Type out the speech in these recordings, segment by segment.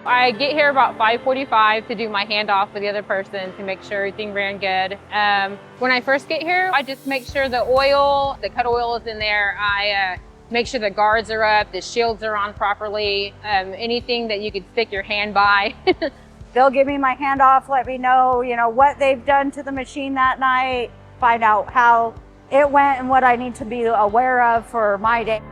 I get here about 5:45 to do my handoff with the other person to make sure everything ran good. When I first get here, I just make sure the cut oil is in there. I make sure the guards are up, the shields are on properly, anything that you could stick your hand by. They'll give me my handoff, let me know, what they've done to the machine that night, find out how it went and what I need to be aware of for my day.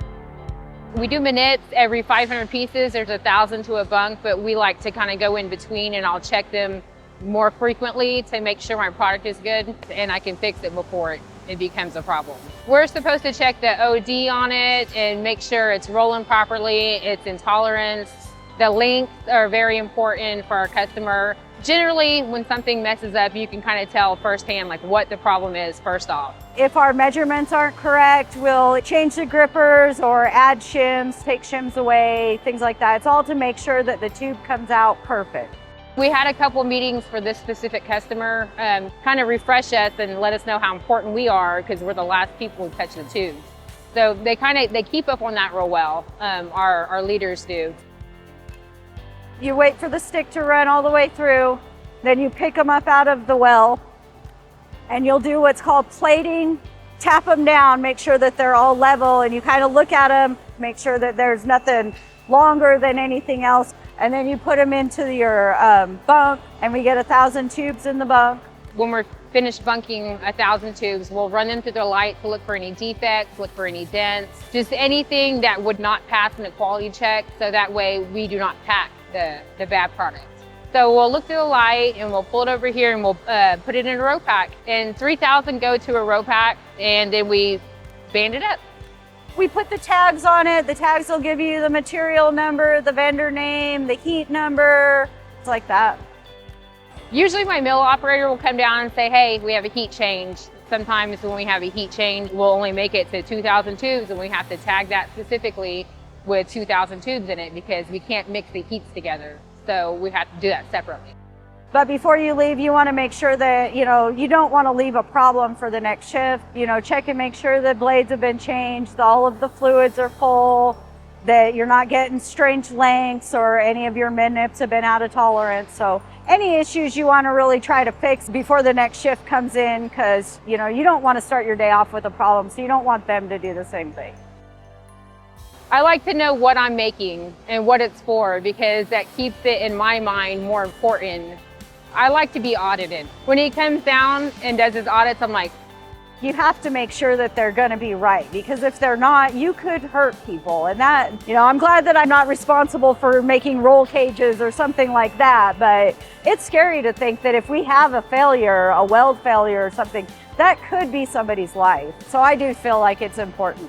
We do minutes every 500 pieces. There's 1,000 to a bunk, but we like to kind of go in between, and I'll check them more frequently to make sure my product is good and I can fix it before it becomes a problem. We're supposed to check the OD on it and make sure it's rolling properly, its intolerance. The lengths are very important for our customer. Generally, when something messes up, you can kind of tell firsthand what the problem is first off. If our measurements aren't correct, we'll change the grippers or add shims, take shims away, things like that. It's all to make sure that the tube comes out perfect. We had a couple meetings for this specific customer, kind of refresh us and let us know how important we are because we're the last people who touch the tubes. So they keep up on that real well, our leaders do. You wait for the stick to run all the way through, then you pick them up out of the well, and you'll do what's called plating, tap them down, make sure that they're all level, and you kind of look at them, make sure that there's nothing longer than anything else, and then you put them into your bunk, and we get 1,000 tubes in the bunk. When we're finished bunking 1,000 tubes, we'll run them through the light to look for any defects, look for any dents, just anything that would not pass in a quality check, so that way we do not pack the bad product. So we'll look through the light and we'll pull it over here and we'll put it in a row pack. And 3,000 go to a row pack, and then we band it up. We put the tags on it. The tags will give you the material number, the vendor name, the heat number, it's like that. Usually my mill operator will come down and say, hey, we have a heat change. Sometimes when we have a heat change, we'll only make it to 2,000 tubes, and we have to tag that specifically with 2,000 tubes in it because we can't mix the heats together. So we have to do that separately. But before you leave, you want to make sure that, you don't want to leave a problem for the next shift. Check and make sure the blades have been changed, all of the fluids are full, that you're not getting strange lengths or any of your mid nips have been out of tolerance. So any issues you want to really try to fix before the next shift comes in, because, you don't want to start your day off with a problem, so you don't want them to do the same thing. I like to know what I'm making and what it's for because that keeps it in my mind more important. I like to be audited. When he comes down and does his audits, I'm like, you have to make sure that they're going to be right, because if they're not, you could hurt people. And that, I'm glad that I'm not responsible for making roll cages or something like that, but it's scary to think that if we have a failure, a weld failure or something, that could be somebody's life. So I do feel like it's important.